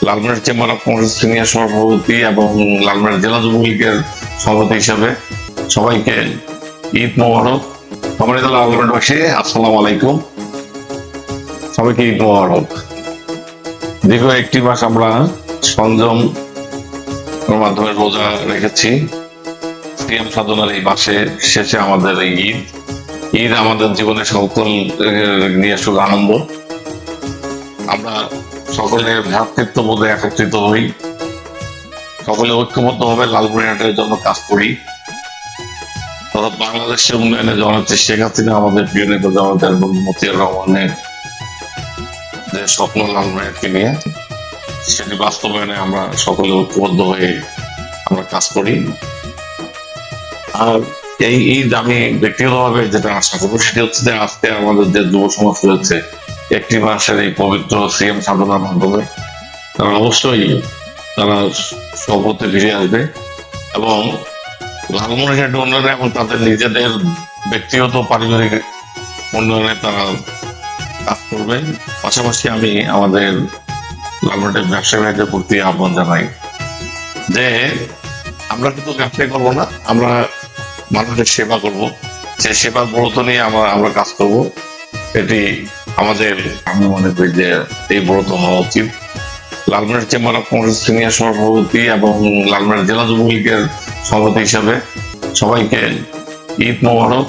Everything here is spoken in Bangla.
Lalmonirhat chamber of commerce senior সভাপতি এবং লালমনিরহাট জেলা যুবলীগের সভাপতি হিসাবে সবাইকে ঈদ মোবারক। সম্মানিত লালমনিরহাটবাসী, আসসালামু আলাইকুম। সবাইকে ঈদ মোবারক। দীর্ঘ একটি মাস আমরা সংযম মাধ্যমে রোজা রেখেছি। সিয়াম সাধনার এই মাসে শেষে আমাদের এই ঈদ আমাদের জীবনে সকল নিয়ে আসুক আনন্দ। আমরা সকলে ভ্রাতৃত্ববোধে একত্রিত হই, সকলে ঐক্যবদ্ধভাবে লালমনিরহাটের জন্য কাজ করি তথা বাংলাদেশের উন্নয়নে জননেত্রী শেখ হাসিনা, আমাদের প্রিয় নেতা জনতা মতিয়ার রহমানের যে স্বপ্ন লালমনিরহাটকে নিয়ে, সেটি বাস্তবায়নে আমরা সকলে ঐক্যবদ্ধ হয়ে আমরা কাজ করি। আর এই ঈদ আমি ব্যক্তিগতভাবে যেটা আশা করবো সেটি হচ্ছে যে আজকে আমাদের যে যুব সমাজ রয়েছে একটি মাসের এই পবিত্র সিএম সাধনার মাধ্যমে তারা অবশ্যই তারা স্বপথে ফিরে আসবে এবং লালমনিরহাট উন্নয়নে এবং তাদের নিজেদের ব্যক্তিগত পারিবারিক উন্নয়নে তারা কাজ করবে। পাশাপাশি আমি আমাদের লালমনিরহাটের ব্যবসায়ী ভাইদের প্রতি আহ্বান জানাই যে আমরা কিন্তু ব্যবসায় করবো না, আমরা মানুষের সেবা করব। সেই সেবার ব্রত নিয়ে আমরা কাজ করব। এটি আমাদের, আমি মনে করি যে এই ব্রত হওয়া উচিত। Lalmonirhat chamber of commerce senior সভাপতি এবং লালমনিরহাট জেলা যুবলীগের সভাপতি হিসাবে সবাইকে ঈদ মোবারক।